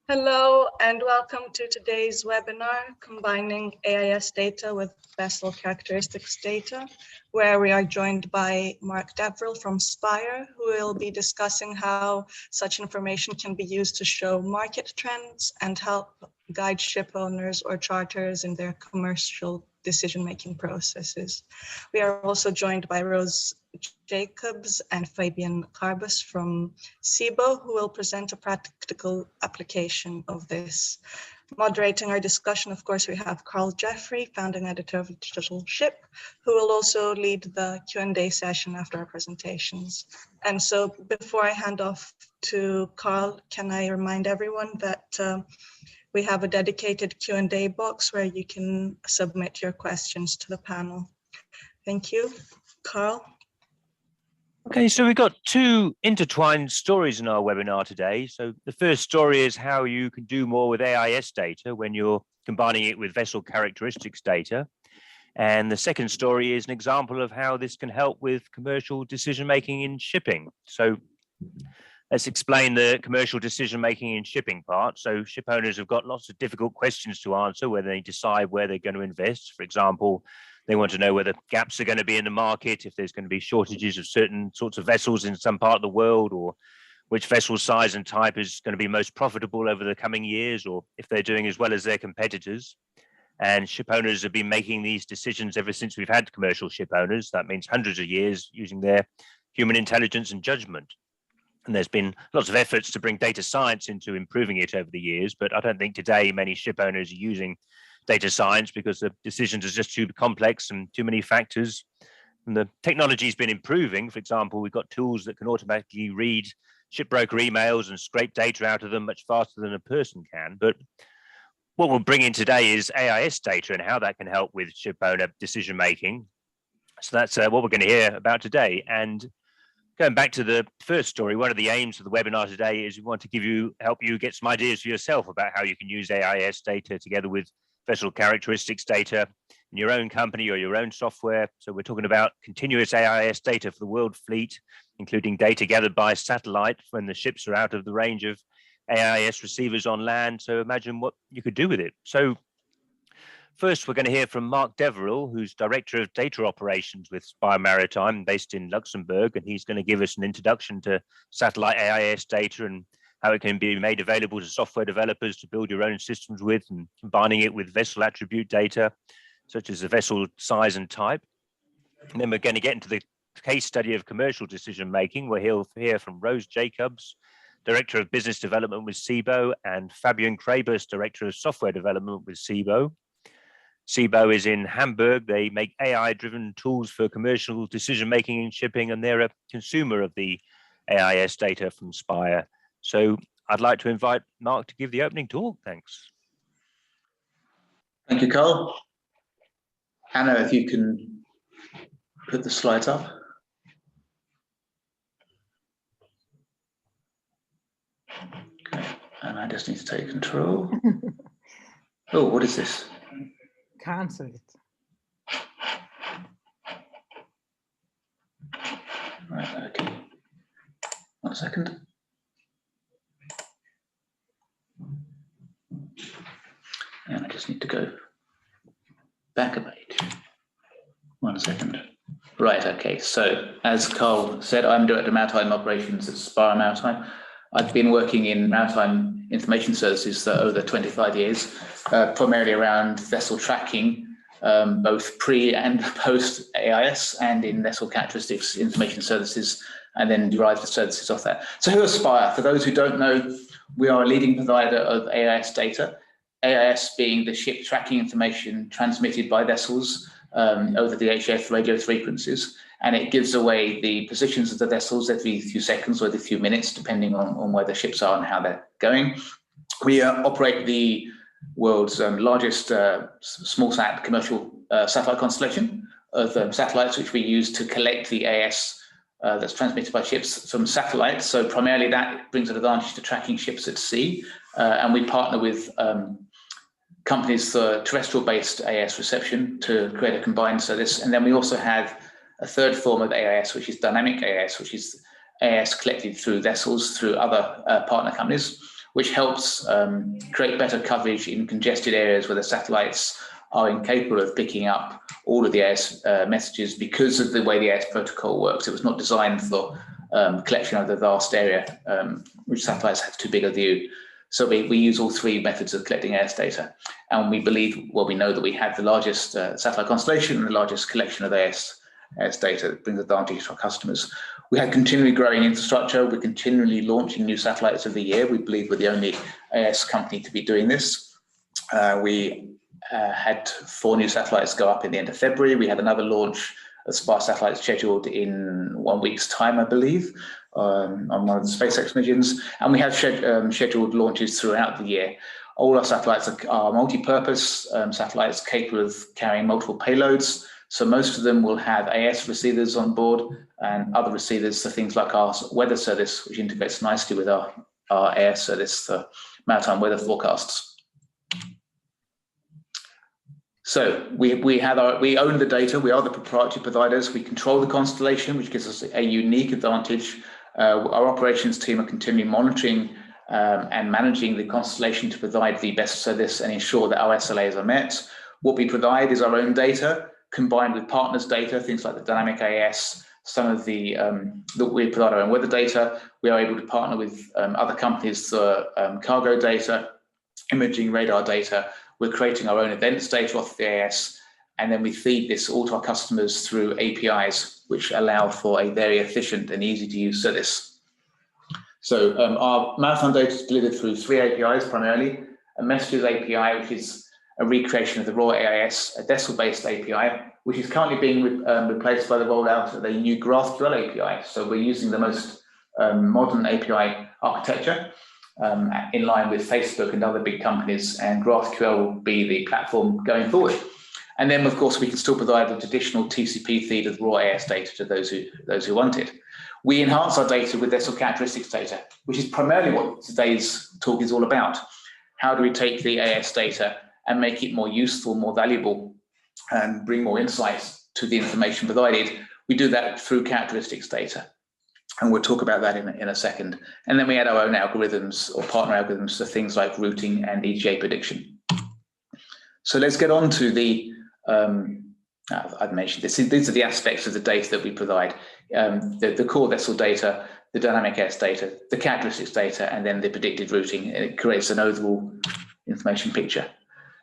Hello and welcome to today's webinar, Combining AIS Data with Vessel Characteristics Data, where we are joined by Mark Deverill from Spire, who will be discussing how such information can be used to show market trends and help guide ship owners or charters in their commercial decision-making processes. We are also joined by Rose Jakobs and Fabian Crabus from Seabo, who will present a practical application of this. Moderating our discussion, of course, we have Karl Jeffery, founding editor of Digital Ship, who will also lead the Q&A session after our presentations. And so before I hand off to Karl, can I remind everyone that we have a dedicated Q&A box where you can submit your questions to the panel. Thank you. Karl? Okay, so we've got two intertwined stories in our webinar today. So the first story is how you can do more with AIS data when you're combining it with vessel characteristics data. And the second story is an example of how this can help with commercial decision-making in shipping. So let's explain the commercial decision-making in shipping part. So ship owners have got lots of difficult questions to answer when they decide where they're going to invest. For example, they want to know whether gaps are going to be in the market, if there's going to be shortages of certain sorts of vessels in some part of the world, or which vessel size and type is going to be most profitable over the coming years, or if they're doing as well as their competitors. And ship owners have been making these decisions ever since we've had commercial ship owners. That means hundreds of years using their human intelligence and judgment. And there's been lots of efforts to bring data science into improving it over the years, but I don't think today many ship owners are using data science because the decisions are just too complex and too many factors. And the technology's been improving. For example, we've got tools that can automatically read shipbroker emails and scrape data out of them much faster than a person can. But what we'll bring in today is AIS data and how that can help with ship owner decision making. So that's what we're going to hear about today. And going back to the first story, one of the aims of the webinar today is we want to help you get some ideas for yourself about how you can use AIS data together with vessel characteristics data in your own company or your own software. So we're talking about continuous AIS data for the world fleet, including data gathered by satellite when the ships are out of the range of AIS receivers on land. So imagine what you could do with it. So first, we're going to hear from Mark Deverill, who's Director of Data Operations with Spire Maritime, based in Luxembourg, and he's going to give us an introduction to satellite AIS data and how it can be made available to software developers to build your own systems with, and combining it with vessel attribute data, such as the vessel size and type. And then we're going to get into the case study of commercial decision-making, where he'll hear from Rose Jakobs, Director of Business Development with Seabo, and Fabian Crabus, Director of Software Development with Seabo. Seabo is in Hamburg. They make AI-driven tools for commercial decision-making in shipping, and they're a consumer of the AIS data from Spire. So I'd like to invite Mark to give the opening talk. Thanks. Thank you, Karl. Anna, if you can put the slides up. Okay, and I just need to take control. Oh, what is this? Cancel it. Right, okay. 1 second. And I just need to go back a page. 1 second. Right, okay. So as Karl said, I'm Director of Maritime Operations at Spire Maritime. I've been working in maritime information services for over 25 years, primarily around vessel tracking, both pre and post AIS, and in vessel characteristics information services, and then derived the services off that. So who is Spire? For those who don't know, we are a leading provider of AIS data, AIS being the ship tracking information transmitted by vessels over the HF radio frequencies, and it gives away the positions of the vessels every few seconds or every few minutes, depending on where the ships are and how they're going. We operate the world's largest small-sat commercial satellite constellation of satellites, which we use to collect the AIS that's transmitted by ships from satellites. So primarily that brings an advantage to tracking ships at sea, and we partner with companies for terrestrial-based AIS reception to create a combined service. And then we also have a third form of AIS, which is dynamic AIS, which is AIS collected through vessels, through other partner companies. which helps create better coverage in congested areas where the satellites are incapable of picking up all of the AIS messages because of the way the AIS protocol works. It was not designed for collection of the vast area, which satellites have too big a view. So we use all three methods of collecting AIS data. And we believe, well, we know that we have the largest satellite constellation and the largest collection of AIS data that brings advantage to our customers. We have continually growing infrastructure. We're continually launching new satellites every year. We believe we're the only AIS company to be doing this. We had 4 new satellites go up in the end of February. We had another launch of Spire satellites scheduled in 1 week's time, I believe, on one of the SpaceX missions. And we have scheduled launches throughout the year. All our satellites are multi-purpose satellites capable of carrying multiple payloads. So most of them will have AIS receivers on board and other receivers for things like our weather service, which integrates nicely with our AIS service for maritime weather forecasts. So we own the data. We are the proprietary providers. We control the constellation, which gives us a unique advantage. Our operations team are continually monitoring and managing the constellation to provide the best service and ensure that our SLAs are met. What we provide is our own data combined with partners' data, things like the dynamic AIS, some of the that we provide our own weather data. We are able to partner with other companies for cargo data, imaging radar data. We're creating our own events data off the AIS, and then we feed this all to our customers through APIs, which allow for a very efficient and easy to use service. So our maritime data is delivered through 3 APIs primarily: a messages API, which is a recreation of the raw AIS, a Deverill-based API, which is currently being replaced by the rollout of a new GraphQL API. So we're using the most modern API architecture in line with Facebook and other big companies, and GraphQL will be the platform going forward. And then, of course, we can still provide an additional TCP feed of raw AIS data to those who want it. We enhance our data with vessel characteristics data, which is primarily what today's talk is all about. How do we take the AIS data and make it more useful, more valuable, and bring more insights to the information provided? We do that through characteristics data. And we'll talk about that in a second. And then we add our own algorithms or partner algorithms for things like routing and ETA prediction. So let's get on to the, I've mentioned this, these are the aspects of the data that we provide. The core vessel data, the dynamic AIS data, the characteristics data, and then the predicted routing. And it creates an overall information picture.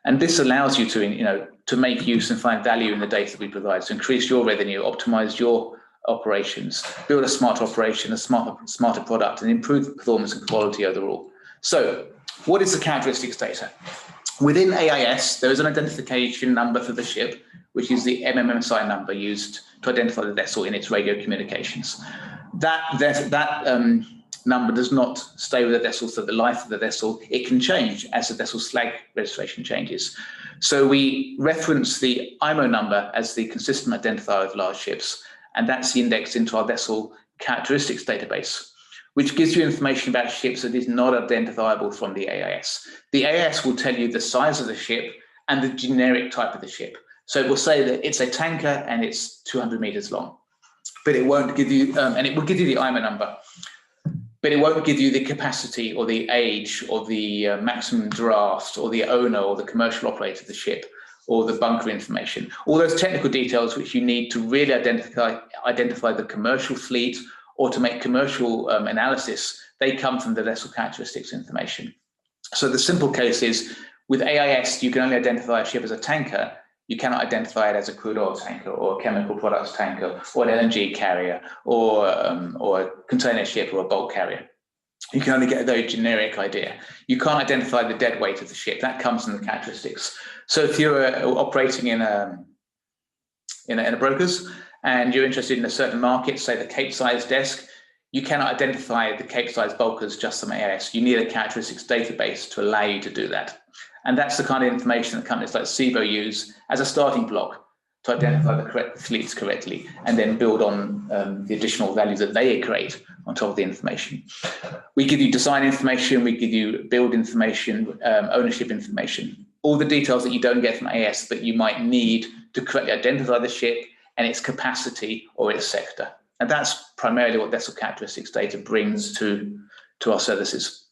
And this allows you to make use and find value in the data that we provide, to increase your revenue, optimize your operations, build a smarter operation, a smarter product, and improve the performance and quality overall. So what is the characteristics data? Within AIS, there is an identification number for the ship, which is the MMSI number used to identify the vessel in its radio communications. That number does not stay with the vessel for the life of the vessel. It can change as the vessel's flag registration changes. So we reference the IMO number as the consistent identifier of large ships, and that's indexed into our vessel characteristics database, which gives you information about ships that is not identifiable from the AIS. The AIS will tell you the size of the ship and the generic type of the ship. So it will say that it's a tanker and it's 200 meters long, but it won't give you, and it will give you the IMO number, but it won't give you the capacity or the age or the maximum draft or the owner or the commercial operator of the ship or the bunker information. All those technical details which you need to really identify the commercial fleet or to make commercial analysis, they come from the vessel characteristics information. So the simple case is, with AIS, you can only identify a ship as a tanker. You cannot identify it as a crude oil tanker or a chemical products tanker or an LNG carrier or a container ship or a bulk carrier. You can only get a very generic idea. You can't identify the dead weight of the ship. That comes from the characteristics. So if you're operating in a brokers and you're interested in a certain market, say the Capesize desk, you cannot identify the Capesize bulkers just from AIS. You need a characteristics database to allow you to do that. And that's the kind of information that companies like Seabo use as a starting block to identify the correct fleets correctly and then build on the additional value that they create on top of the information. We give you design information, we give you build information, ownership information, all the details that you don't get from AIS that you might need to correctly identify the ship and its capacity or its sector. And that's primarily what vessel characteristics data brings to our services.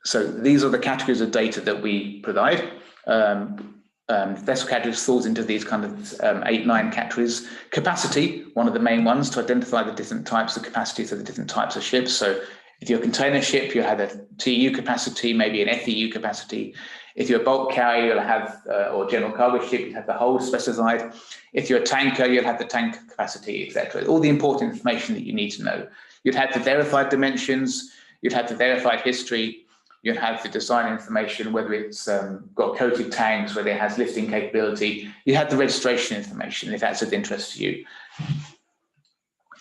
So these are the categories of data that we provide. Vessel categories falls into these kind of 8, 9 categories. Capacity, one of the main ones, to identify the different types of capacity for the different types of ships. So if you're a container ship, you'll have a TEU capacity, maybe an FEU capacity. If you're a bulk carrier, you'll have, or general cargo ship, you have the hold specified. If you're a tanker, you'll have the tank capacity, etc. All the important information that you need to know. You'd have the verified dimensions, you'd have the verified history, you'd have the design information, whether it's got coated tanks, whether it has lifting capability. You have the registration information, if that's of interest to you.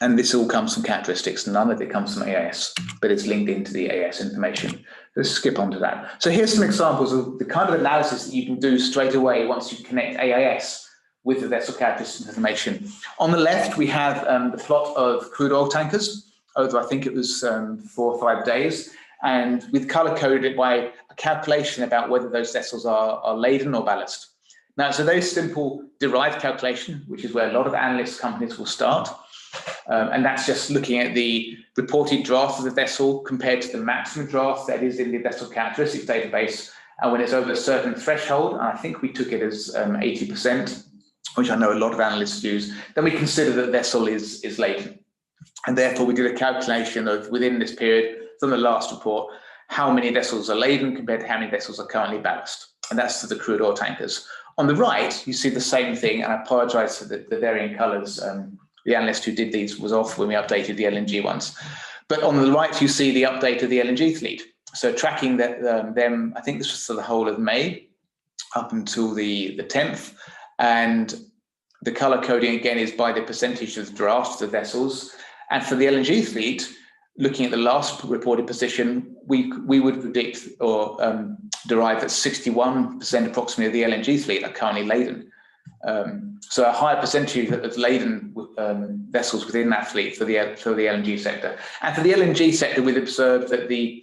And this all comes from characteristics. None of it comes from AIS, but it's linked into the AIS information. Let's skip on to that. So here's some examples of the kind of analysis that you can do straight away once you connect AIS with the vessel characteristics information. On the left, we have the plot of crude oil tankers over, I think it was 4 or 5 days. And we've color-coded it by a calculation about whether those vessels are laden or ballast. Now, it's a very simple derived calculation, which is where a lot of analyst companies will start. And that's just looking at the reported draft of the vessel compared to the maximum draft that is in the vessel characteristics database. And when it's over a certain threshold, and I think we took it as 80%, which I know a lot of analysts use, then we consider that the vessel is laden. And therefore, we did a calculation of within this period, from the last report, how many vessels are laden compared to how many vessels are currently ballast. And that's for the crude oil tankers. On the right, you see the same thing, and I apologize for the varying colors. The analyst who did these was off when we updated the LNG ones. But on the right, you see the update of the LNG fleet. So tracking that, them, I think this was for the whole of May, up until the 10th. And the color coding, again, is by the percentage of the draft of the vessels. And for the LNG fleet, looking at the last reported position, we would predict or derive that 61% approximately of the LNG fleet are currently laden. So a higher percentage of laden vessels within that fleet for the LNG sector. And for the LNG sector, we've observed that the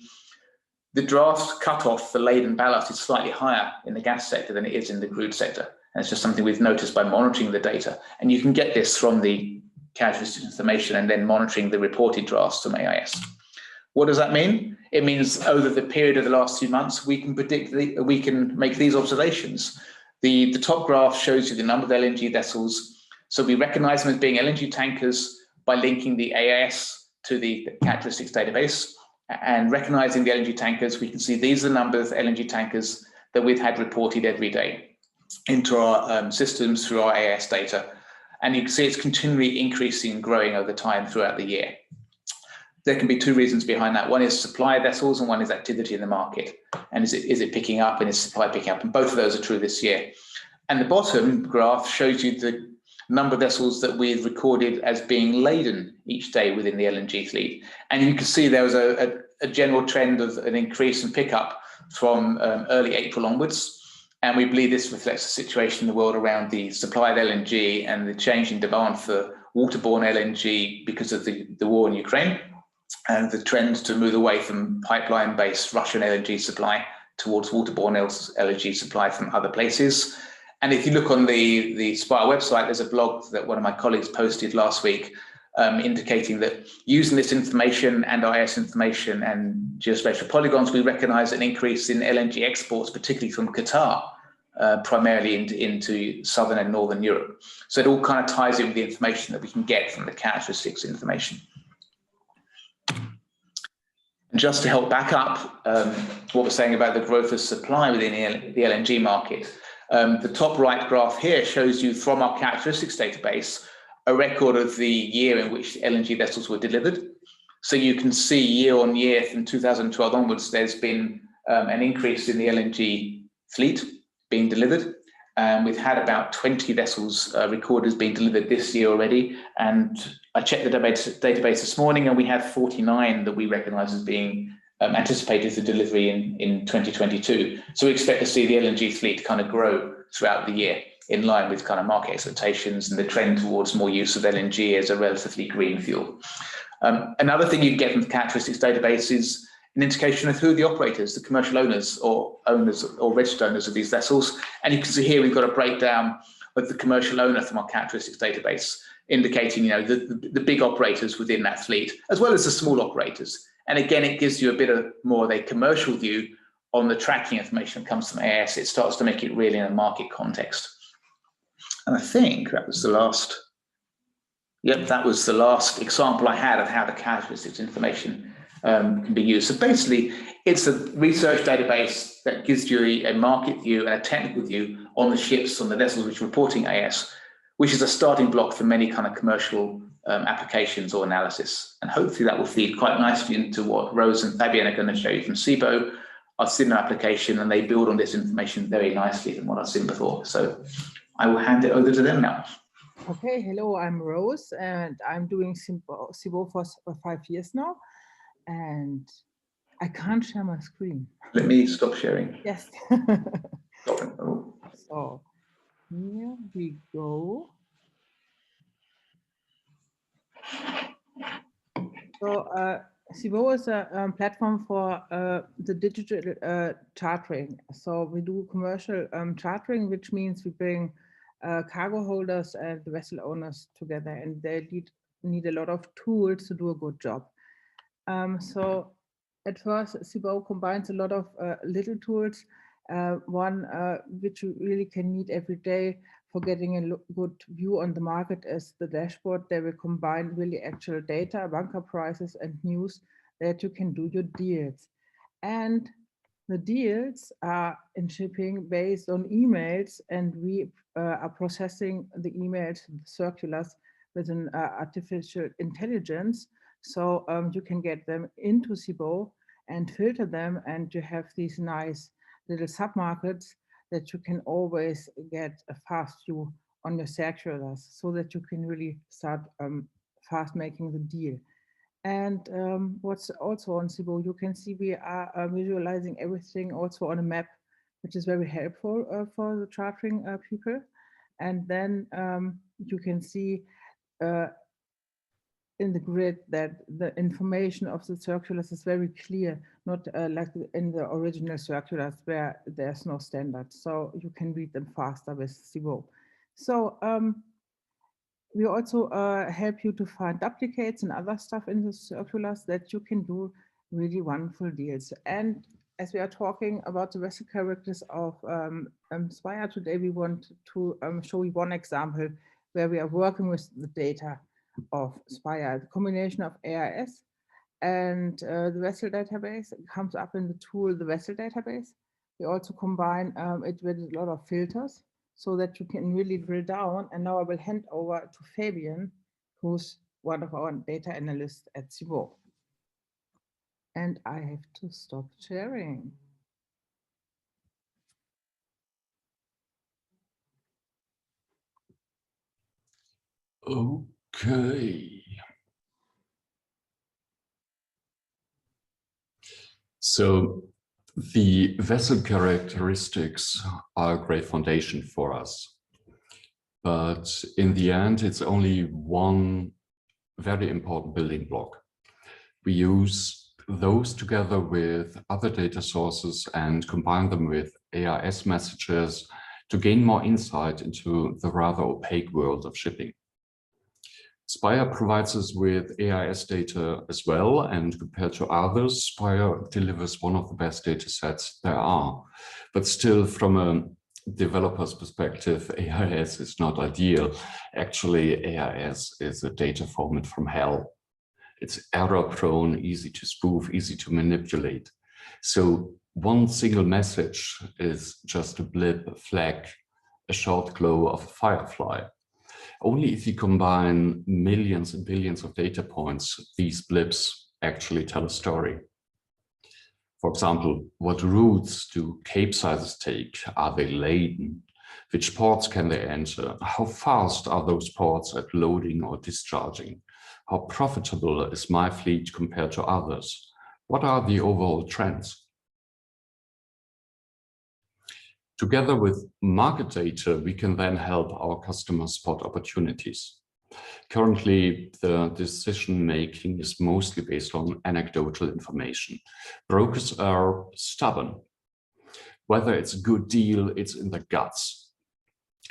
draft cutoff for laden ballast is slightly higher in the gas sector than it is in the crude sector. And it's just something we've noticed by monitoring the data. And you can get this from the characteristic information and then monitoring the reported drafts from AIS. What does that mean? It means over the period of the last 2 months, we can predict, we can make these observations. The top graph shows you the number of LNG vessels. So we recognize them as being LNG tankers by linking the AIS to the characteristics database. And recognizing the LNG tankers, we can see these are the number of LNG tankers that we've had reported every day into our systems through our AIS data. And you can see it's continually increasing and growing over time throughout the year. There can be 2 reasons behind that. One is supply of vessels and one is activity in the market. And is it picking up and is supply picking up? And both of those are true this year. And the bottom graph shows you the number of vessels that we've recorded as being laden each day within the LNG fleet. And you can see there was a general trend of an increase and pickup from early April onwards. And we believe this reflects the situation in the world around the supply of LNG and the change in demand for waterborne LNG because of the war in Ukraine and the trend to move away from pipeline-based Russian LNG supply towards waterborne LNG supply from other places. And if you look on the Spire website, there's a blog that one of my colleagues posted last week indicating that using this information and AIS information and geospatial polygons, we recognize an increase in LNG exports, particularly from Qatar, primarily into southern and northern Europe. So it all kind of ties in with the information that we can get from the characteristics information. And just to help back up what we're saying about the growth of supply within the LNG market, the top right graph here shows you from our characteristics database a record of the year in which LNG vessels were delivered. So you can see year on year from 2012 onwards, there's been an increase in the LNG fleet being delivered. We've had about 20 vessels recorded as being delivered this year already. And I checked the database this morning and we have 49 that we recognize as being anticipated for delivery in 2022. So we expect to see the LNG fleet kind of grow throughout the year in line with kind of market expectations and the trend towards more use of LNG as a relatively green fuel. Another thing you can get from the characteristics database is an indication of who are the operators, the commercial owners or registered owners of these vessels. And you can see here we've got a breakdown of the commercial owner from our characteristics database, indicating the big operators within that fleet, as well as the small operators. And again, it gives you a bit of more of a commercial view on the tracking information that comes from AIS. It starts to make it really in a market context. And I think that was the last, yep, that was the last example I had of how the characteristics information can be used. So basically, it's a research database that gives you a market view and a technical view on the ships, on the vessels which are reporting AIS, which is a starting block for many kind of commercial applications or analysis. And hopefully that will feed quite nicely into what Rose and Fabian are going to show you from Seabo. I've seen their application and they build on this information very nicely from what I've seen before. So I will hand it over to them now. Okay, hello, I'm Rose and I'm doing Seabo for 5 years now. And I can't share my screen. Let me stop sharing. Yes. Stop it. Oh. So here we go. So Seabo is a platform for the digital chartering. So we do commercial chartering, which means we bring cargo holders and the vessel owners together, and they need a lot of tools to do a good job. So at first, Seabo combines a lot of little tools. One which you really can need every day for getting a good view on the market is the dashboard. They will combine really actual data, bunker prices and news that you can do your deals. And the deals are in shipping based on emails, and we are processing the emails, the circulars with an artificial intelligence. So you can get them into Seabo and filter them, and you have these nice little submarkets that you can always get a fast view on your circulars, so that you can really start fast making the deal. And what's also on Seabo, you can see we are visualizing everything also on a map, which is very helpful for the chartering people. And then you can see in the grid that the information of the circulars is very clear, not like in the original circulars where there's no standard. So you can read them faster with Seabo. So we also help you to find duplicates and other stuff in the circulars that you can do really wonderful deals. And as we are talking about the vessel characters of Spire today, we want to show you one example where we are working with the data of Spire. The combination of AIS and the vessel database comes up in the tool, the vessel database. We also combine it with a lot of filters so that you can really drill down. And now I will hand over to Fabian, who's one of our data analysts at Seabo. And I have to stop sharing. Okay. So the vessel characteristics are a great foundation for us. But in the end, it's only one very important building block. We use those together with other data sources and combine them with AIS messages to gain more insight into the rather opaque world of shipping. Spire provides us with AIS data as well, and compared to others, Spire delivers one of the best data sets there are. But still, from a developer's perspective, AIS is not ideal. Actually, AIS is a data format from hell. It's error-prone, easy to spoof, easy to manipulate. So one single message is just a blip, a flag, a short glow of a firefly. Only if you combine millions and billions of data points, these blips actually tell a story. For example, what routes do capesizes take? Are they laden? Which ports can they enter? How fast are those ports at loading or discharging? How profitable is my fleet compared to others? What are the overall trends? Together with market data, we can then help our customers spot opportunities. Currently, the decision-making is mostly based on anecdotal information. Brokers are stubborn. Whether it's a good deal, it's in the guts.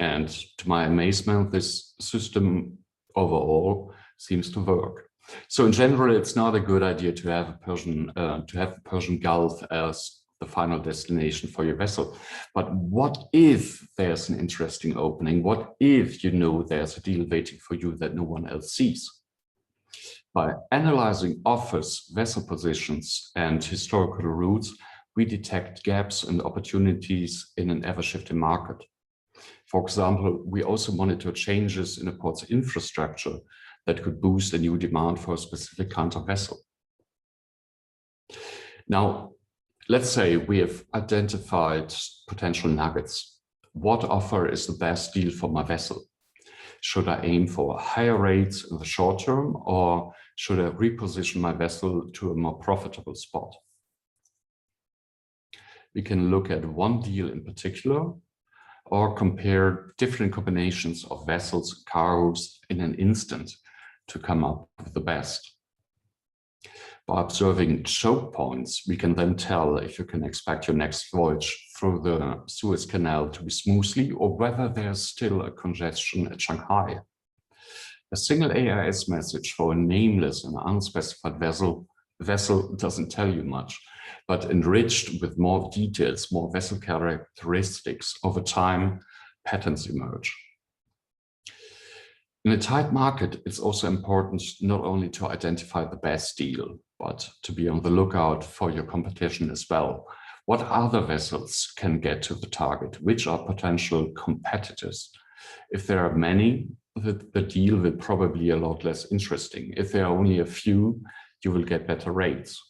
And to my amazement, this system overall seems to work. So in general, it's not a good idea to have the Persian Gulf as the final destination for your vessel. But what if there's an interesting opening? What if you know there's a deal waiting for you that no one else sees? By analyzing offers, vessel positions, and historical routes, we detect gaps and opportunities in an ever-shifting market. For example, we also monitor changes in a port's infrastructure that could boost a new demand for a specific kind of vessel. Now, let's say we have identified potential nuggets. What offer is the best deal for my vessel? Should I aim for higher rates in the short term, or should I reposition my vessel to a more profitable spot? We can look at one deal in particular, or compare different combinations of vessels, cargoes in an instant to come up with the best. By observing choke points, we can then tell if you can expect your next voyage through the Suez Canal to be smoothly, or whether there's still a congestion at Shanghai. A single AIS message for a nameless and unspecified vessel doesn't tell you much, but enriched with more details, more vessel characteristics, over time, patterns emerge. In a tight market, it's also important not only to identify the best deal, but to be on the lookout for your competition as well. What other vessels can get to the target? Which are potential competitors? If there are many, the deal will probably be a lot less interesting. If there are only a few, you will get better rates.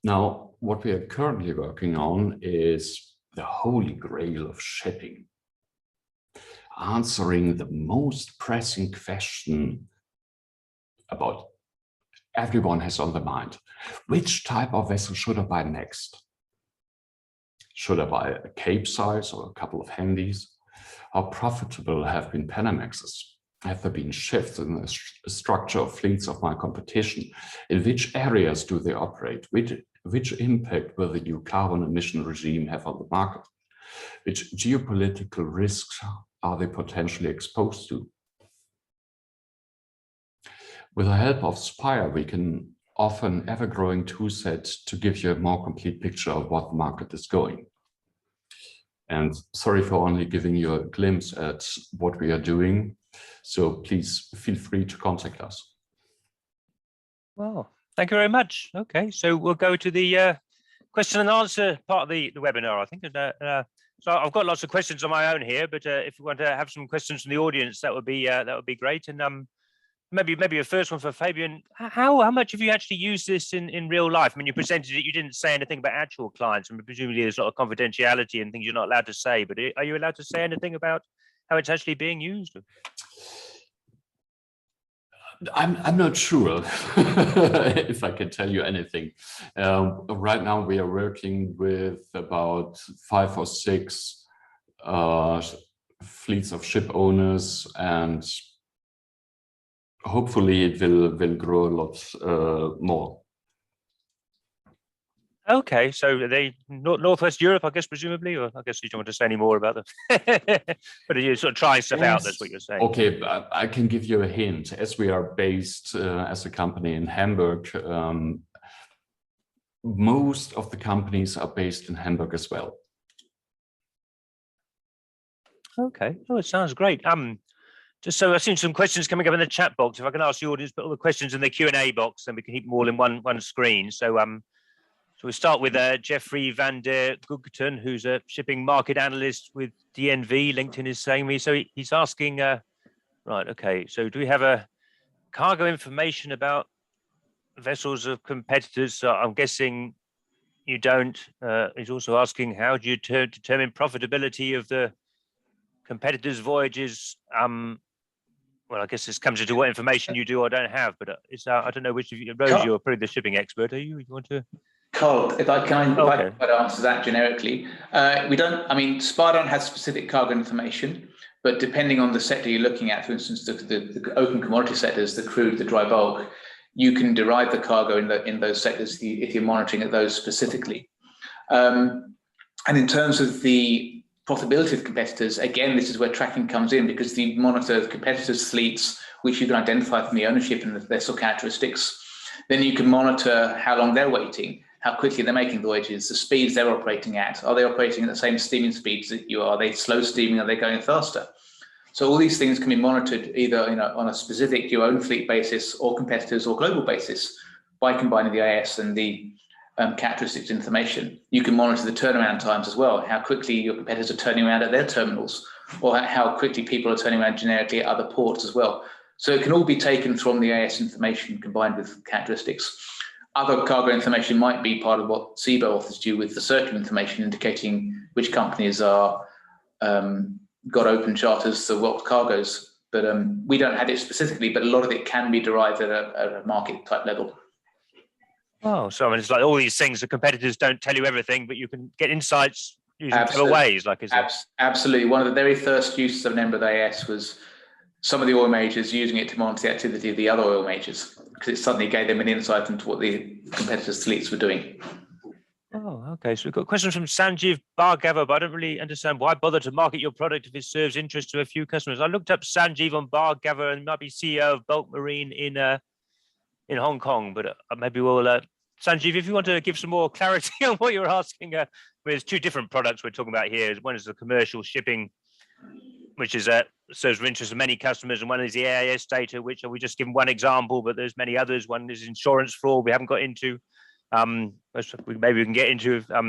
Now, what we are currently working on is the holy grail of shipping, answering the most pressing question about everyone has on the mind. Which type of vessel should I buy next? Should I buy a Capesize or a couple of Handys? How profitable have been Panamaxes? Have there been shifts in the structure of fleets of my competition? In which areas do they operate? Which impact will the new carbon emission regime have on the market? Which geopolitical risks are they potentially exposed to? With the help of Spire, we can offer an ever-growing toolset to give you a more complete picture of what the market is going. And sorry for only giving you a glimpse at what we are doing. So please feel free to contact us. Well, thank you very much. Okay, so we'll go to the question and answer part of the webinar, I think. So I've got lots of questions on my own here, but if you want to have some questions from the audience, that would be great. And maybe a first one for Fabian. How much have you actually used this in real life? I mean, you presented it, you didn't say anything about actual clients, and presumably there's a lot of confidentiality and things you're not allowed to say, but are you allowed to say anything about how it's actually being used? I'm not sure if I can tell you anything. Right now we are working with about 5 or 6 fleets of ship owners, and hopefully it will grow a lot more. Okay, so are they Northwest Europe, I guess, presumably, or I guess you don't want to say any more about them. But are you sort of trying stuff out? That's what you're saying. Okay, I can give you a hint. As we are based as a company in Hamburg, most of the companies are based in Hamburg as well. Okay, oh, it sounds great. Just so I've seen some questions coming up in the chat box. If I can ask the audience, put all the questions in the Q&A box, then we can keep them all in one screen. So we start with Jeffery van der Gugten, who's a shipping market analyst with DNV. LinkedIn is saying me. So he's asking, right, okay, so do we have a cargo information about vessels of competitors? So I'm guessing you don't. He's also asking, how do you determine profitability of the competitors' voyages? Well, I guess this comes into what information you do or don't have, but I don't know which of you, Rose, you're probably the shipping expert. Are you? You want to? Karl, if I can answer that generically, I mean, Spire don't have specific cargo information, but depending on the sector you're looking at, for instance, the open commodity sectors, the crude, the dry bulk, you can derive the cargo in those sectors if you're monitoring at those specifically. And in terms of the profitability of competitors, again, this is where tracking comes in, because the monitor of competitors' fleets which you can identify from the ownership and the vessel characteristics. Then you can monitor how long they're waiting, how quickly they're making the voyages, the speeds they're operating at. Are they operating at the same steaming speeds that you are? Are they slow steaming? Are they going faster? So all these things can be monitored either on a specific your own fleet basis or competitors or global basis by combining the AIS and the characteristics information. You can monitor the turnaround times as well, how quickly your competitors are turning around at their terminals, or how quickly people are turning around generically at other ports as well. So it can all be taken from the AIS information combined with characteristics. Other cargo information might be part of what Seabo offers you with the circular information indicating which companies are got open charters to what cargoes. But we don't have it specifically, but a lot of it can be derived at a market type level. Oh, so I mean, it's like all these things, the competitors don't tell you everything, but you can get insights using other ways, like is it? Absolutely. One of the very first uses of an embedded AIS was some of the oil majors using it to monitor the activity of the other oil majors, because it suddenly gave them an insight into what the competitors' fleets were doing. Oh, okay. So we've got questions from Sanjeev Bhargava, but I don't really understand why bother to market your product if it serves interest to a few customers. I looked up Sanjeev on Bhargava and might be CEO of Bulk Marine in Hong Kong, but maybe we'll Sanjeev, if you want to give some more clarity on what you're asking, there's two different products we're talking about here. One is the commercial shipping, which is serves the interest of many customers, and one is the AIS data, which we just given one example, but there's many others. One is insurance fraud we haven't got into. Maybe we can get into. I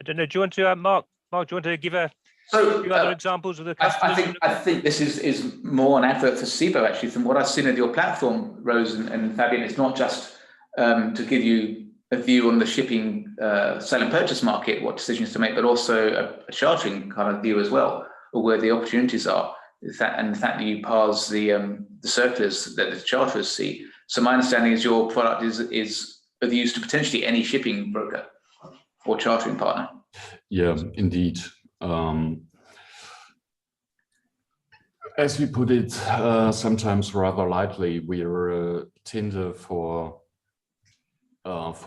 don't know. Do you want to, Mark? Mark, do you want to give a few other examples of the customers? I think this is more an advert for Seabo actually. From what I've seen of your platform, Rose and Fabian, it's not just to give you a view on the shipping sell and purchase market, what decisions to make, but also a chartering kind of view as well, or where the opportunities are. The fact that you parse the circulars that the charterers see. So my understanding is your product is of use to potentially any shipping broker or chartering partner. Yeah, indeed. As we put it, sometimes rather lightly, we're Tinder for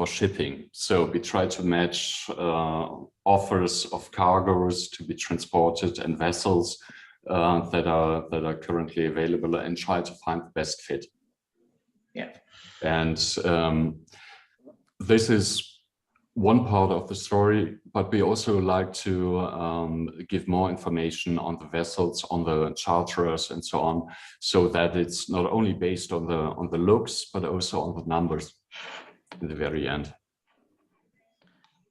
shipping. So we try to match offers of cargoes to be transported and vessels that are currently available, and try to find the best fit. Yeah. And this is one part of the story, but we also like to give more information on the vessels, on the charterers, and so on, so that it's not only based on the looks, but also on the numbers in the very end.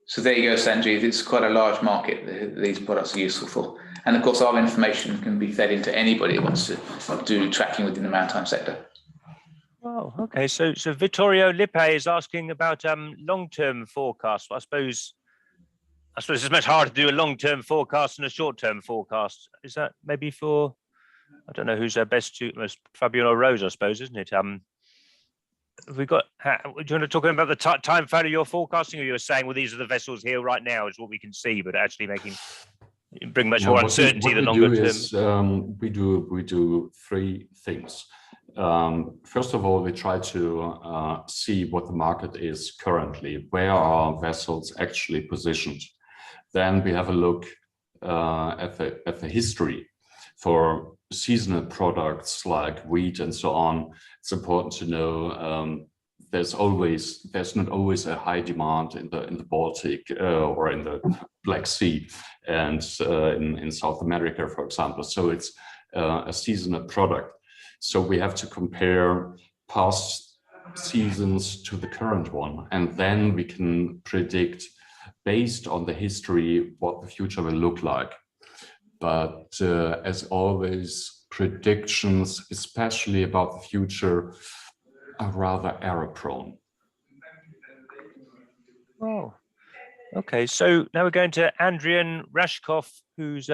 So there you go, Sanjeev. It's quite a large market that these products are useful for. And of course, our information can be fed into anybody who wants to do tracking within the maritime sector. Oh, okay. So Vittorio Lippe is asking about long-term forecasts. I suppose it's much harder to do a long-term forecast than a short-term forecast. Is that maybe for, I don't know who's best to, Fabian or Rose, I suppose, isn't it? Have we got, do you want to talk about the time frame of your forecasting, or you're saying, well, these are the vessels here right now is what we can see, but actually bring much more uncertainty the longer term? We do three things. First of all, we try to see what the market is currently, where are vessels actually positioned. Then we have a look at the history for seasonal products like wheat and so on. It's important to know there's not always a high demand in the Baltic or in the Black Sea and in South America, for example. So it's a seasonal product. So we have to compare past seasons to the current one, and then we can predict based on the history what the future will look like. But as always, predictions, especially about the future, are rather error-prone. Oh, okay. So now we're going to Andrian Rashkov, who's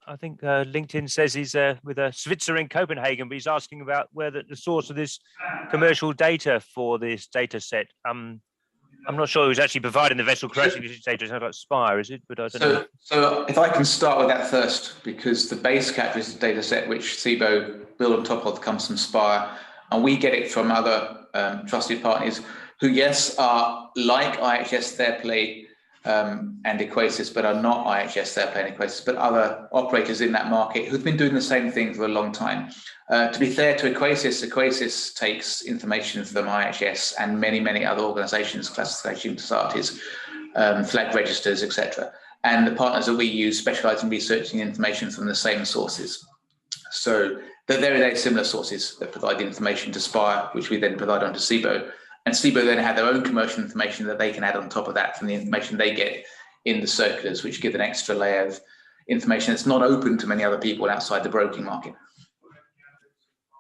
I think LinkedIn says he's with a Switzer in Copenhagen, but he's asking about where the source of this commercial data for this data set. I'm not sure who's actually providing the vessel characteristics data. It sounds like Spire, is it? But I don't know. So if I can start with that first, because the base characteristics data set, which Seabo build on top of, comes from Spire, and we get it from other trusted partners who, yes, are like IHS Fairplay and Equasis, but are not IHS airplane Equasis, but other operators in that market who've been doing the same thing for a long time. To be fair to Equasis, Equasis takes information from IHS and many, many other organizations, classification societies, flag registers, etc. And the partners that we use specialize in researching information from the same sources. So they're very similar sources that provide the information to Spire, which we then provide onto Seabo. And Seabo then have their own commercial information that they can add on top of that from the information they get in the circulars, which give an extra layer of information that's not open to many other people outside the broking market.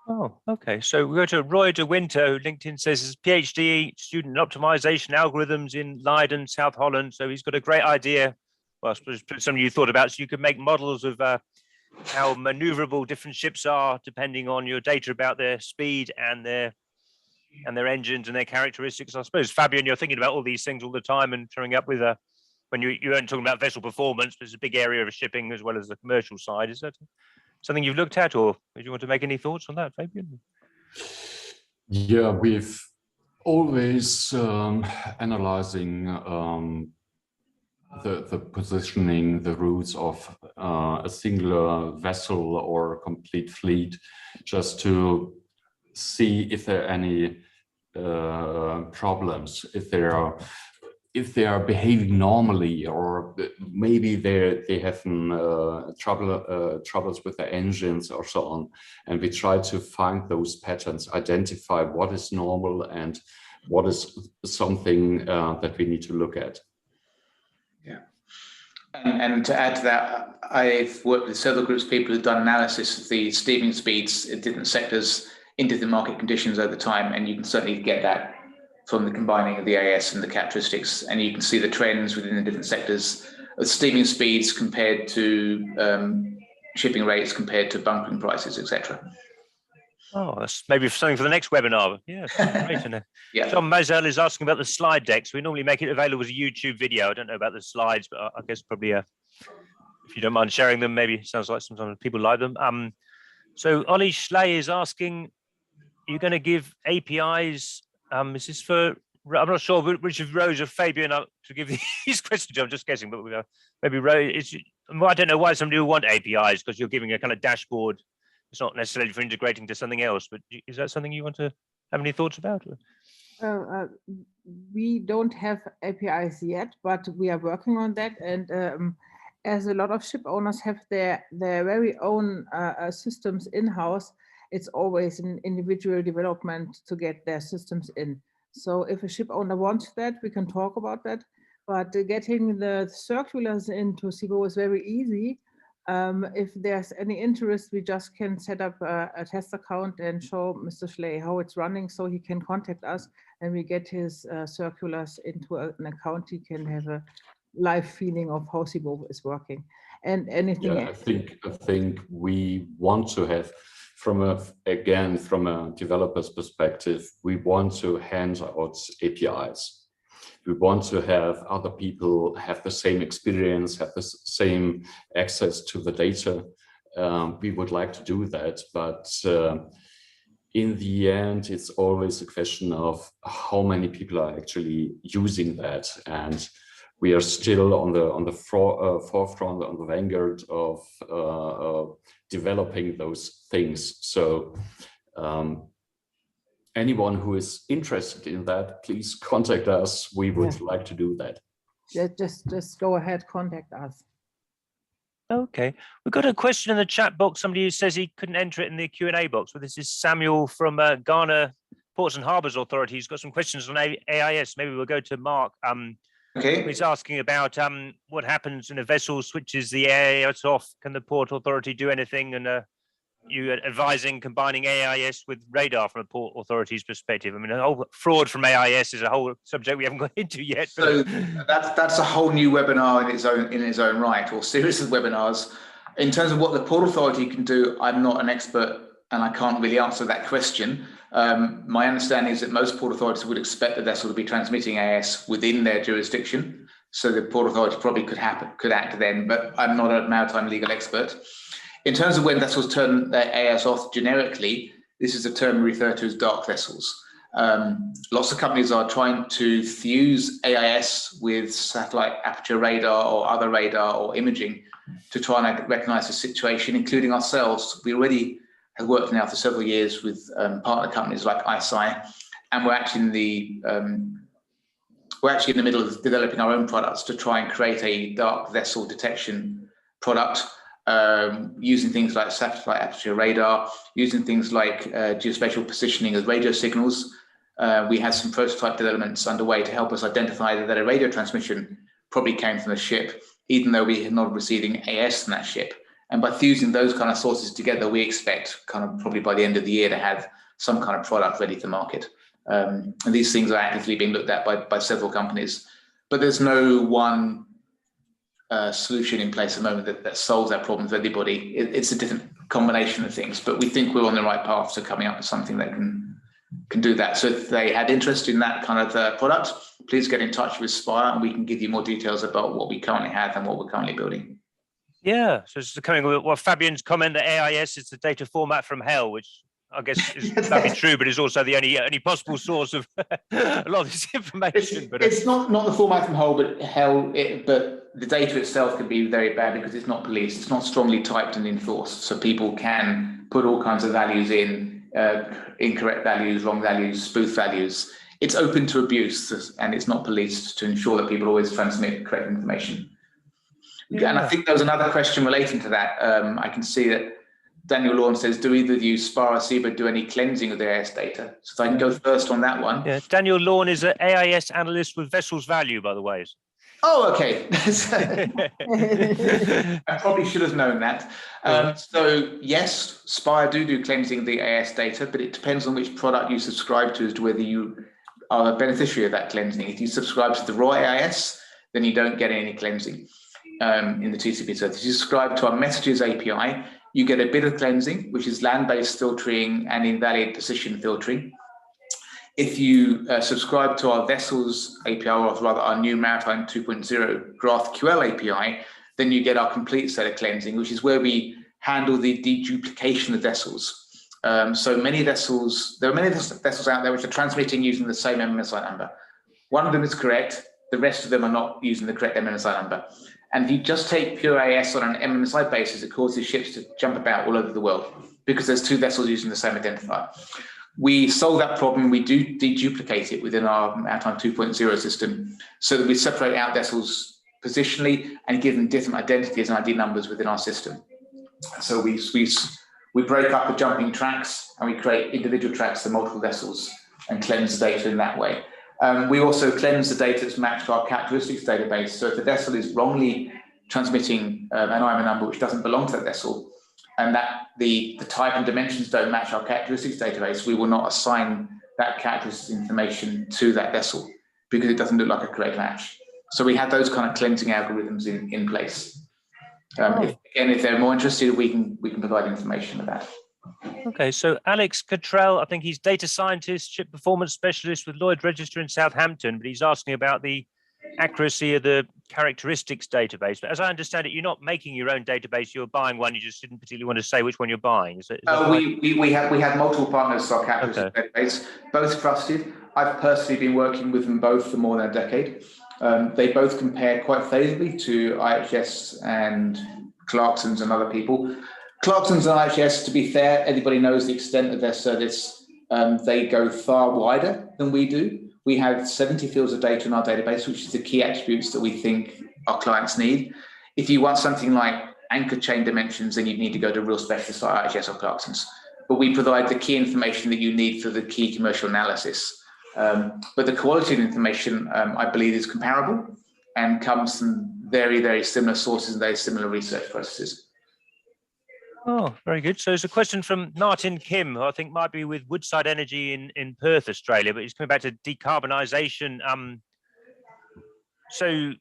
Oh, okay. So we go to Roy de Winter, who LinkedIn says is PhD student in optimization algorithms in Leiden, South Holland. So he's got a great idea. Well, I suppose some of you thought about, so you could make models of how maneuverable different ships are depending on your data about their speed and their engines and their characteristics. I suppose, Fabian, you're thinking about all these things all the time and coming up with when you weren't talking about vessel performance, but it's a big area of shipping as well as the commercial side. Is that something you've looked at, or do you want to make any thoughts on that, Fabian? Yeah, we've always analyzing the positioning, the routes of a singular vessel or a complete fleet, just to see if there are any problems, if they are behaving normally, or maybe they have troubles with the engines or so on. And we try to find those patterns, identify what is normal and what is something that we need to look at. Yeah. And to add to that, I've worked with several groups of people who've done analysis of the steaming speeds in different sectors in different market conditions over time, and you can certainly get that from the combining of the AIS and the characteristics, and you can see the trends within the different sectors of steaming speeds compared to shipping rates, compared to bunkering prices, etc. Oh, that's maybe something for the next webinar. Yeah, great. Yeah. John Mazel is asking about the slide decks. We normally make it available as a YouTube video. I don't know about the slides, but I guess probably if you don't mind sharing them, maybe it sounds like sometimes people like them. So Ollie Schley is asking, you're going to give APIs. Is this for, I'm not sure which of Rose or Fabian to give these questions. I'm just guessing, but maybe Rose. I don't know why somebody would want APIs, because you're giving a kind of dashboard. It's not necessarily for integrating to something else, but is that something you want to have any thoughts about? We don't have APIs yet, but we are working on that. And as a lot of ship owners have their very own systems in-house, it's always an individual development to get their systems in. So if a ship owner wants that, we can talk about that. But getting the circulars into Seabo is very easy. If there's any interest, we just can set up a test account and show Mr. Schley how it's running, so he can contact us and we get his circulars into an account. He can have a live feeling of how Seabo is working. And anything else. I think we want to have, from a developer's perspective, we want to hand out APIs. We want to have other people have the same experience, have the same access to the data. We would like to do that, but in the end, it's always a question of how many people are actually using that, and we are still on the forefront, on the vanguard of developing those things. So anyone who is interested in that, please contact us. We would like to do that. Just go ahead, contact us. Okay, we've got a question in the chat box. Somebody who says he couldn't enter it in the Q&A box, but this is Samuel from Ghana Ports and Harbours Authority. He's got some questions on AIS. Maybe we'll go to Mark. Okay. He's asking about what happens when a vessel switches the AIS off. Can the Port Authority do anything? And you advising combining AIS with radar from a Port Authority's perspective. I mean, a whole fraud from AIS is a whole subject we haven't got into yet. So that's a whole new webinar in its own right, or series of webinars. In terms of what the Port Authority can do, I'm not an expert and I can't really answer that question. My understanding is that most Port Authorities would expect the vessel to be transmitting AIS within their jurisdiction. So the Port Authority probably could act then, but I'm not a maritime legal expert. In terms of when vessels turn their AIS off generically, this is a term we refer to as dark vessels. Lots of companies are trying to fuse AIS with satellite aperture radar or other radar or imaging to try and recognize the situation, including ourselves. We already have worked now for several years with partner companies like ISI, and we're actually in the middle of developing our own products to try and create a dark vessel detection product, using things like satellite aperture radar, using things like geospatial positioning of radio signals. We have some prototype developments underway to help us identify that a radio transmission probably came from a ship, even though we are not receiving AIS from that ship. And by fusing those kind of sources together, we expect kind of probably by the end of the year to have some kind of product ready for market. And these things are actively being looked at by several companies, but there's no one solution in place at the moment that solves that problem for everybody. It's a different combination of things, but we think we're on the right path to coming up with something that can do that. So if they had interest in that kind of product, please get in touch with Spire and we can give you more details about what we currently have and what we're currently building. Yeah, so it's coming with Fabian's comment that AIS is the data format from hell, which I guess is probably true, but it's also the only possible source of a lot of this information. It's not the format from hell, but but the data itself can be very bad because it's not policed. It's not strongly typed and enforced, so people can put all kinds of values in, incorrect values, wrong values, spoof values. It's open to abuse, and it's not policed to ensure that people always transmit correct information. Yeah. And I think there was another question relating to that. I can see that Daniel Lawn says, do either of you, Spire or Seabo, do any cleansing of the AIS data? So if I can go first on that one. Yeah, Daniel Lawn is an AIS analyst with Vessel's Value, by the way. Oh, okay. I probably should have known that. So yes, Spire do cleansing of the AIS data, but it depends on which product you subscribe to as to whether you are a beneficiary of that cleansing. If you subscribe to the raw AIS, then you don't get any cleansing in the TCP service. If you subscribe to our messages API, you get a bit of cleansing, which is land-based filtering and invalid position filtering. If you subscribe to our vessels API, or rather our new Maritime 2.0 GraphQL API, then you get our complete set of cleansing, which is where we handle the deduplication of vessels. So many vessels, there are many vessels out there which are transmitting using the same MMSI number. One of them is correct, the rest of them are not using the correct MMSI number. And if you just take pure AIS on an MMSI basis, it causes ships to jump about all over the world because there's two vessels using the same identifier. We solve that problem. We do deduplicate it within our Maritime 2.0 system so that we separate out vessels positionally and give them different identities and ID numbers within our system. So we break up the jumping tracks and we create individual tracks for multiple vessels and cleanse the data in that way. We also cleanse the data that's matched to our characteristics database. So if the vessel is wrongly transmitting an IMA number which doesn't belong to that vessel, and that the type and dimensions don't match our characteristics database, we will not assign that characteristics information to that vessel because it doesn't look like a correct match. So we have those kind of cleansing algorithms in place. If they're more interested, we can provide information about that. Okay, so Alex Cottrell, I think he's data scientist, ship performance specialist with Lloyd's Register in Southampton, but he's asking about the accuracy of the characteristics database. But as I understand it, you're not making your own database, you're buying one, you just didn't particularly want to say which one you're buying. Is that right? We have multiple partners for our characteristics database, both trusted. I've personally been working with them both for more than a decade. They both compare quite favorably to IHS and Clarkson's and other people. Clarkson's and IHS, to be fair, everybody knows the extent of their service. They go far wider than we do. We have 70 fields of data in our database, which is the key attributes that we think our clients need. If you want something like anchor chain dimensions, then you need to go to real specialists like IHS or Clarkson's. But we provide the key information that you need for the key commercial analysis. But the quality of information, I believe, is comparable and comes from very, very similar sources and very similar research processes. Oh, very good. So there's a question from Martin Kim, who I think might be with Woodside Energy in Perth, Australia, but he's coming back to decarbonisation. So,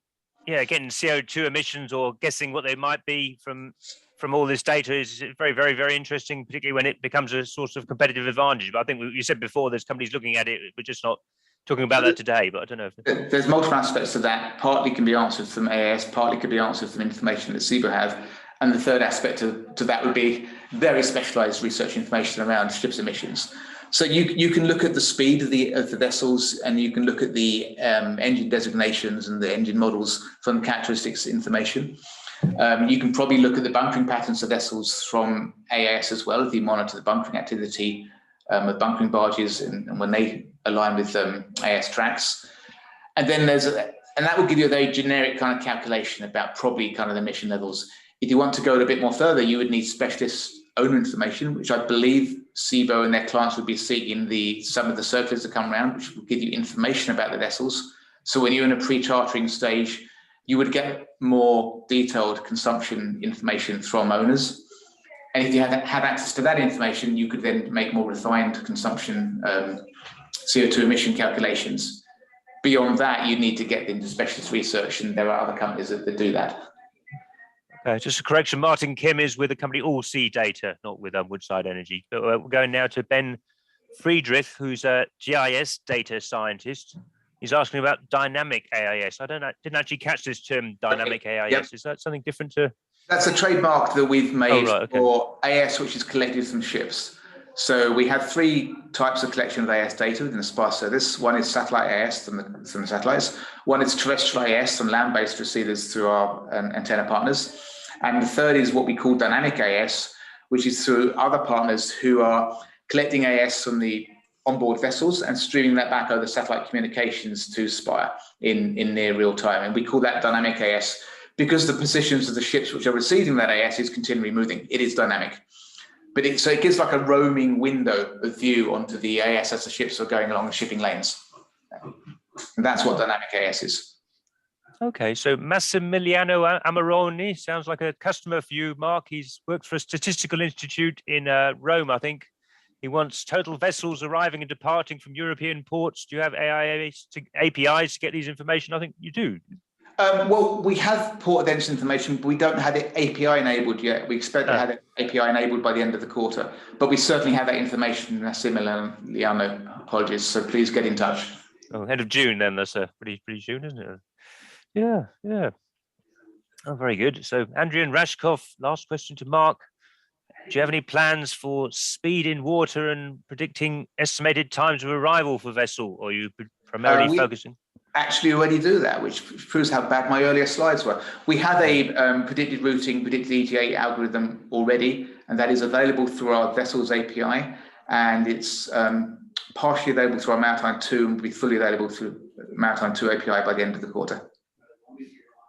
yeah, getting CO2 emissions or guessing what they might be from all this data is very, very, very interesting, particularly when it becomes a source of competitive advantage. But I think you said before there's companies looking at it, we're just not talking about that today, but I don't know. There's multiple aspects to that. Partly can be answered from AIS, partly can be answered from information that Seabo have. And the third aspect to that would be very specialized research information around ships emissions. So you can look at the speed of the vessels, and you can look at the engine designations and the engine models from characteristics information. You can probably look at the bunkering patterns of vessels from AIS as well, if you monitor the bunkering activity of bunkering barges and when they align with AIS tracks. And then and that will give you a very generic kind of calculation about probably kind of the emission levels. If you want to go a bit more further, you would need specialist owner information, which I believe Seabo and their clients would be seeing some of the circulars that come around, which will give you information about the vessels. So when you're in a pre-chartering stage, you would get more detailed consumption information from owners. And if you had access to that information, you could then make more refined consumption CO2 emission calculations. Beyond that, you need to get into specialist research, and there are other companies that do that. Just a correction, Martin Kim is with the company All Sea Data, not with Woodside Energy. But we're going now to Ben Friedrich, who's a GIS data scientist. He's asking about dynamic AIS. I didn't actually catch this term, dynamic AIS. Yep. Is that something different to? That's a trademark that we've made for AIS, which is collected from ships. So we have 3 types of collection of AIS data within the Spire service. One is satellite AIS from the satellites. One is terrestrial AIS from land-based receivers through our antenna partners. And the third is what we call dynamic AIS, which is through other partners who are collecting AIS from the onboard vessels and streaming that back over satellite communications to Spire in near real time. And we call that dynamic AIS because the positions of the ships which are receiving that AIS is continually moving. It is dynamic. But so it gives like a roaming window of view onto the AIS as the ships are going along the shipping lanes. And that's what dynamic AIS is. Okay, so Massimiliano Amaroni sounds like a customer for you, Mark. He's worked for a statistical institute in Rome, I think. He wants total vessels arriving and departing from European ports. Do you have AIS APIs to get these information? I think you do. Well, we have port events information, but we don't have it API enabled yet. We expect to have it API enabled by the end of the quarter, but we certainly have that information. Massimiliano, apologies. So please get in touch. Oh, end of June, then. That's pretty soon, isn't it? Yeah. Oh, very good. So Andrian Rashkov, last question to Mark. Do you have any plans for speed in water and predicting estimated times of arrival for vessel, or are you primarily focusing? Actually already do that, which proves how bad my earlier slides were. We had a predicted routing, predicted ETA algorithm already, and that is available through our vessels API, and it's partially available through our Maritime 2 and will be fully available through Maritime 2 API by the end of the quarter.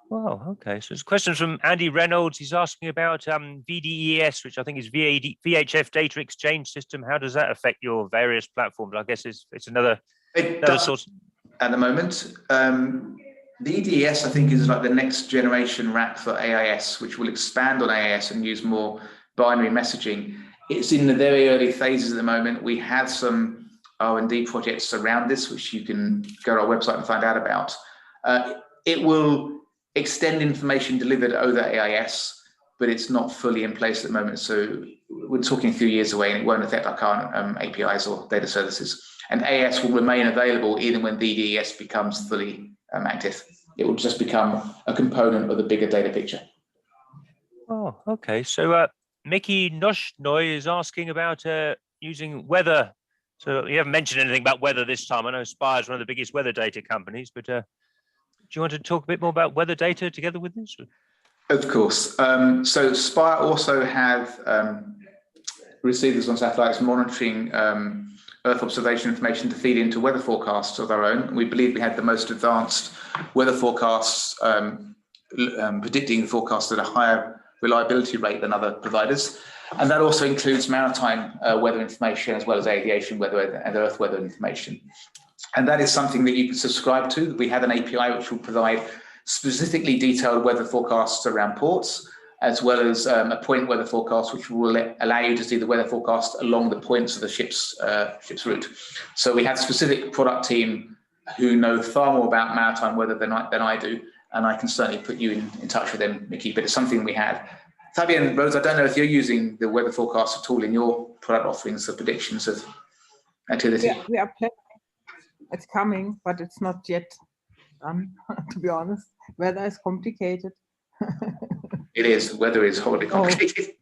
Wow, okay. So there's a question from Andy Reynolds. He's asking about VDES, which I think is VHF Data Exchange System. How does that affect your various platforms? I guess it's another source. At the moment, VDES I think is like the next generation wrap for AIS, which will expand on AIS and use more binary messaging. It's in the very early phases at the moment. We have some R&D projects around this, which you can go to our website and find out about. It will extend information delivered over AIS, but it's not fully in place at the moment. So we're talking a few years away, and it won't affect our current APIs or data services. And AIS will remain available even when VDES becomes fully active. It will just become a component of the bigger data picture. Oh, okay. So Mickey Noshnoy is asking about using weather. So you haven't mentioned anything about weather this time. I know Spire is one of the biggest weather data companies, but do you want to talk a bit more about weather data together with this? Of course. So Spire also have receivers on satellites monitoring Earth observation information to feed into weather forecasts of our own. We believe we had the most advanced weather forecasts predicting the forecast at a higher reliability rate than other providers. And that also includes maritime weather information as well as aviation weather and Earth weather information. And that is something that you can subscribe to. We have an API which will provide specifically detailed weather forecasts around ports, as well as a point weather forecast, which will allow you to see the weather forecast along the points of the ship's route. So we have a specific product team who know far more about maritime weather than I do, and I can certainly put you in touch with them, Mickey, but it's something we have. Fabian, Rose, I don't know if you're using the weather forecast at all in your product offerings for predictions of activity. Yeah, we are planning. It's coming, but it's not yet done, to be honest. Weather is complicated. It is. Weather is horribly complicated.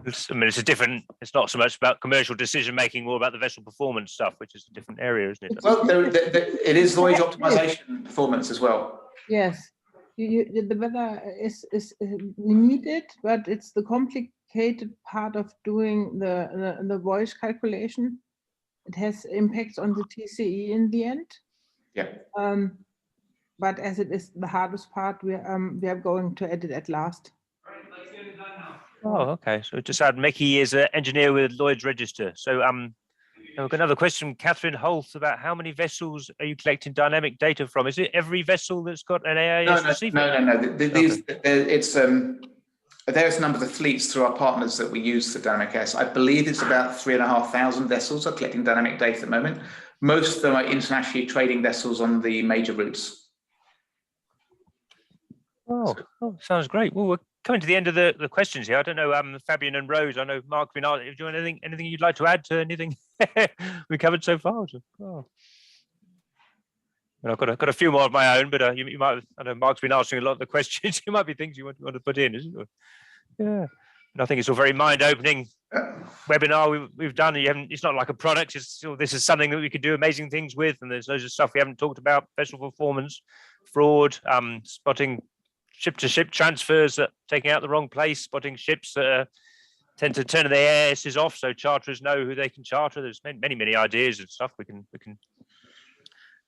I mean, it's not so much about commercial decision making, more about the vessel performance stuff, which is a different area, isn't it? Well, it is voyage optimization performance as well. Yes, the weather is needed, but it's the complicated part of doing the voyage calculation. It has impacts on the TCE in the end. Yeah. But as it is the hardest part, we are going to edit at last. Oh, okay. So just add Mickey is an engineer with Lloyd's Register. So we've got another question from Catherine Holt about how many vessels are you collecting dynamic data from? Is it every vessel that's got an AIS receiver? No. There's a number of the fleets through our partners that we use for dynamic AIS. I believe it's about 3,500 vessels are collecting dynamic data at the moment. Most of them are internationally trading vessels on the major routes. Oh, sounds great. Well, we're coming to the end of the questions here. I don't know, Fabian and Rose, I know Mark, do you want anything you'd like to add to anything we covered so far? Oh. Well, I've got a few more of my own, but you might, I know Mark's been answering a lot of the questions. There might be things you want to put in, isn't it? Yeah. And I think it's all very mind-opening webinar we've done. It's not like a product. This is something that we could do amazing things with, and there's loads of stuff we haven't talked about: vessel performance, fraud, spotting ship-to-ship transfers that taking out the wrong place, spotting ships that tend to turn their AISs off, so charterers know who they can charter. There's many ideas and stuff we can.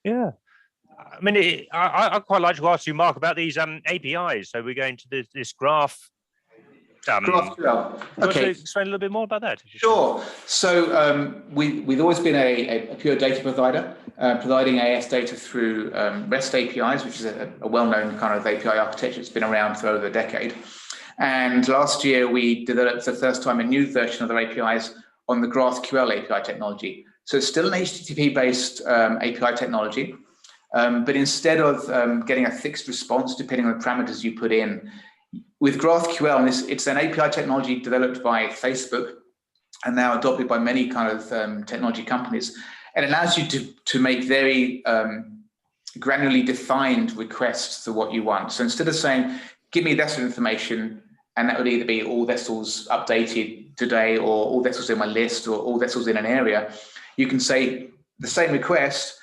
Yeah. I mean, I quite like to ask you, Mark, about these APIs. So we're going to this graph. GraphQL. Okay. Explain a little bit more about that. Sure. So we've always been a pure data provider, providing AIS data through REST APIs, which is a well-known kind of API architecture. It's been around for over a decade. And last year, we developed for the first time a new version of their APIs on the GraphQL API technology. So it's still an HTTP-based API technology, but instead of getting a fixed response depending on the parameters you put in, with GraphQL, it's an API technology developed by Facebook and now adopted by many kind of technology companies. And it allows you to make very granularly defined requests to what you want. So instead of saying, give me vessel information, and that would either be all vessels updated today, or all vessels in my list, or all vessels in an area, you can say the same request,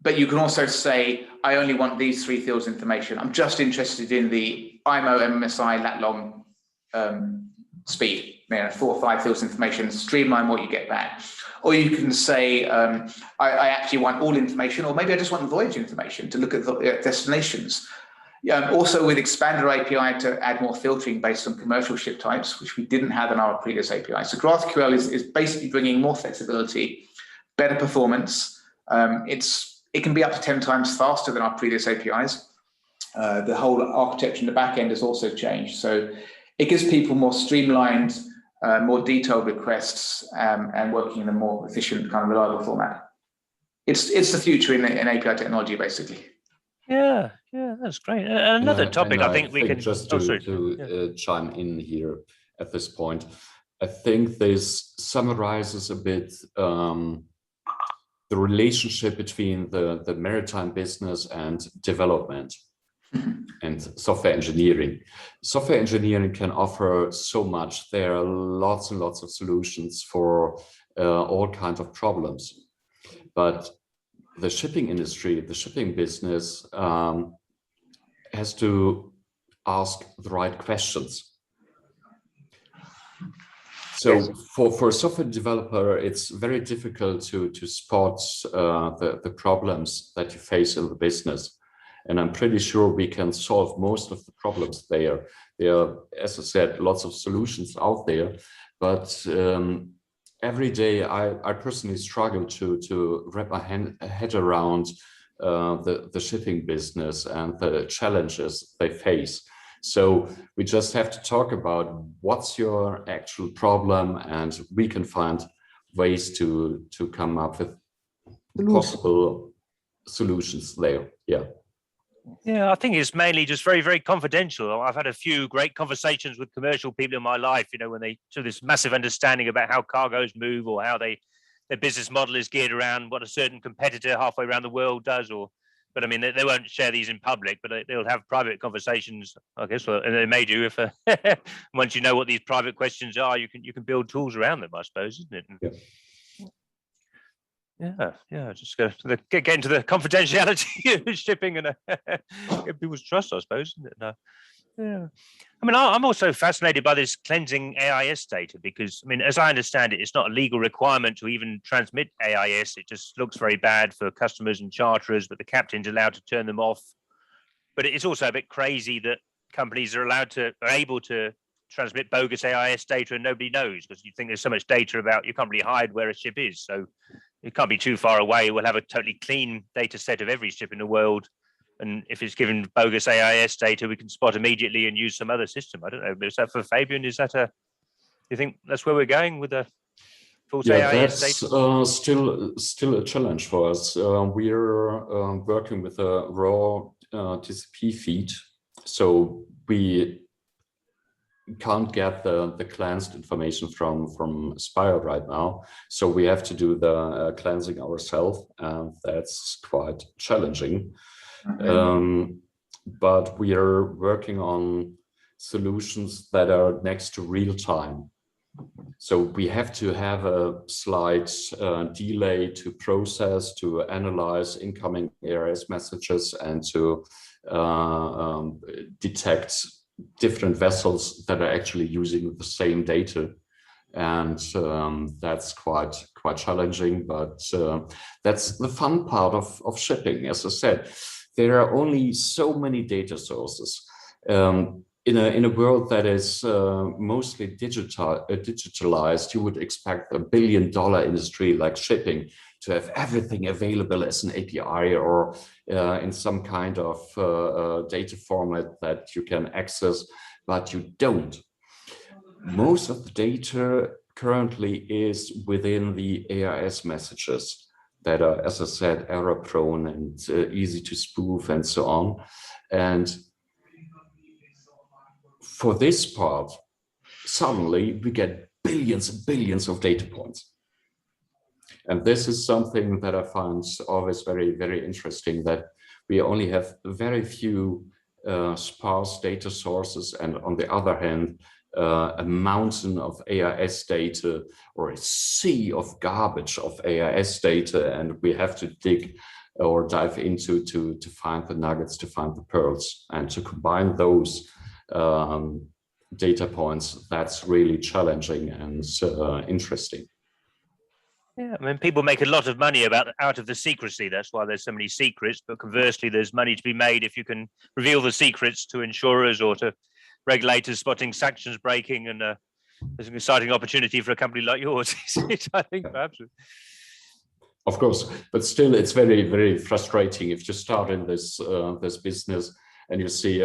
but you can also say, I only want these three fields information. I'm just interested in the IMO, MMSI, lat long speed, 4 or 5 fields information, streamline what you get back. Or you can say, I actually want all information, or maybe I just want voyage information to look at the destinations. Also with Expander API to add more filtering based on commercial ship types, which we didn't have in our previous API. So GraphQL is basically bringing more flexibility, better performance. It can be up to 10 times faster than our previous APIs. The whole architecture in the back end has also changed. So it gives people more streamlined, more detailed requests and working in a more efficient, kind of reliable format. It's the future in API technology, basically. Yeah, that's great. Another topic I think we can just to chime in here at this point. I think this summarizes a bit the relationship between the maritime business and development and software engineering. Software engineering can offer so much. There are lots and lots of solutions for all kinds of problems. But the shipping industry, the shipping business has to ask the right questions. So for a software developer, it's very difficult to spot the problems that you face in the business. And I'm pretty sure we can solve most of the problems there. There are, as I said, lots of solutions out there, but every day I personally struggle to wrap my head around the shipping business and the challenges they face. So we just have to talk about what's your actual problem, and we can find ways to come up with possible solutions there. Yeah, I think it's mainly just very, very confidential. I've had a few great conversations with commercial people in my life, when they do this massive understanding about how cargoes move, or how their business model is geared around what a certain competitor halfway around the world does, or but I mean, they won't share these in public, but they'll have private conversations, I guess, well, and they may do if once you know what these private questions are, you can build tools around them, I suppose, isn't it? Yeah. Just get into the confidentiality of shipping and get people's trust, I suppose, isn't it? Yeah. I mean, I'm also fascinated by this cleansing AIS data because, I mean, as I understand it, it's not a legal requirement to even transmit AIS. It just looks very bad for customers and charterers, but the captain's allowed to turn them off. But it's also a bit crazy that companies are able to transmit bogus AIS data and nobody knows, because you think there's so much data about, you can't really hide where a ship is. So it can't be too far away. We'll have a totally clean data set of every ship in the world. And if it's given bogus AIS data, we can spot immediately and use some other system. I don't know. But is that for Fabian? Is that you think that's where we're going with the false AIS data? That's still a challenge for us. We're working with a raw TCP feed, so we can't get the cleansed information from Spire right now. So we have to do the cleansing ourselves, and that's quite challenging. But we are working on solutions that are next to real time. So we have to have a slight delay to process, to analyze incoming AIS messages, and to detect different vessels that are actually using the same data. And that's quite challenging, but that's the fun part of shipping. As I said, there are only so many data sources. In a world that is mostly digitalized, you would expect $1 billion industry like shipping to have everything available as an API or in some kind of data format that you can access, but you don't. Most of the data currently is within the AIS messages that are, as I said, error prone and easy to spoof and so on. And for this part, suddenly we get billions and billions of data points. And this is something that I find always very, very interesting, that we only have very few sparse data sources, and on the other hand, a mountain of AIS data or a sea of garbage of AIS data, and we have to dig or dive into to find the nuggets, to find the pearls, and to combine those data points. That's really challenging and interesting. Yeah, I mean, people make a lot of money out of the secrecy. That's why there's so many secrets. But conversely, there's money to be made if you can reveal the secrets to insurers or to regulators spotting sanctions breaking. And there's an exciting opportunity for a company like yours, I think, perhaps. Of course, but still, it's very, very frustrating if you start in this business and you see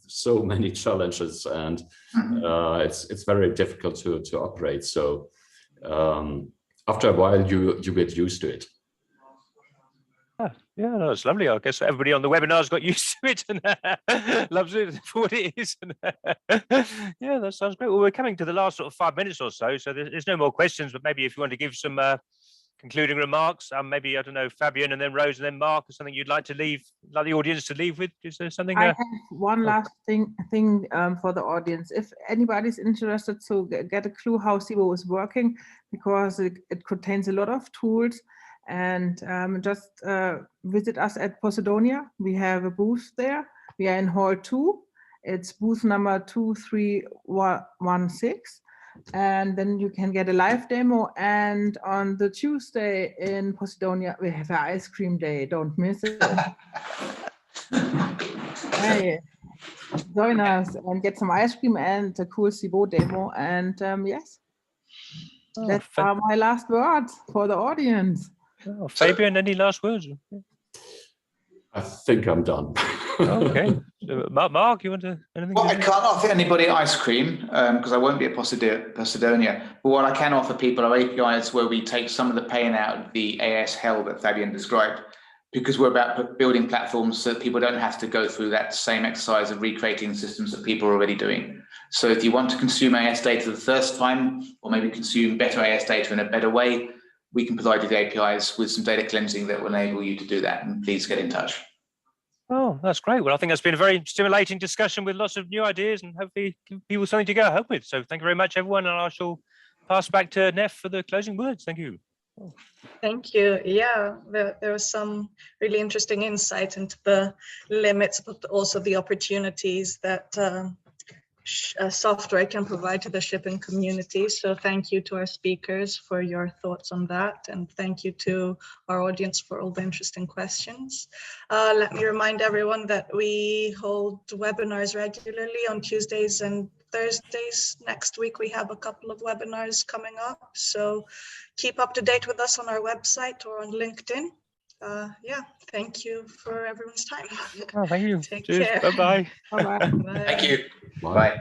so many challenges, and it's very difficult to operate. So after a while, you get used to it. Yeah, no, it's lovely. I guess everybody on the webinar's got used to it and loves it for what it is. Yeah, that sounds great. Well, we're coming to the last sort of 5 minutes or so, so there's no more questions, but maybe if you want to give some concluding remarks, maybe, I don't know, Fabian and then Rose and then Mark, or something you'd like to leave, like the audience to leave with? Is there something? I have one last thing for the audience. If anybody's interested to get a clue how Seabo is working, because it contains a lot of tools, and just visit us at Posidonia. We have a booth there. We are in hall 2. It's booth number 2316. And then you can get a live demo. And on the Tuesday in Posidonia, we have an ice cream day. Don't miss it. Hey, join us and get some ice cream and a cool Seabo demo. And yes, that's my last words for the audience. Oh, Fabian, any last words? I think I'm done. Okay. Mark, you want to anything? Well, I can't offer anybody ice cream because I won't be at Posidonia. But what I can offer people are APIs where we take some of the pain out of the AIS hell that Fabian described, because we're about building platforms so that people don't have to go through that same exercise of recreating systems that people are already doing. So if you want to consume AIS data the first time, or maybe consume better AIS data in a better way, we can provide you the APIs with some data cleansing that will enable you to do that. And please get in touch. Oh, that's great. Well, I think that's been a very stimulating discussion with lots of new ideas and hopefully give people something to go home with. So thank you very much, everyone. And I shall pass back to Neff for the closing words. Thank you. Thank you. Yeah, there was some really interesting insight into the limits, but also the opportunities that software can provide to the shipping community. So thank you to our speakers for your thoughts on that. And thank you to our audience for all the interesting questions. Let me remind everyone that we hold webinars regularly on Tuesdays and Thursdays. Next week, we have a couple of webinars coming up. So keep up to date with us on our website or on LinkedIn. Yeah, thank you for everyone's time. Oh, thank you. Take Cheers. care. Bye-bye. Bye-bye. Bye. Thank you. Bye. Bye.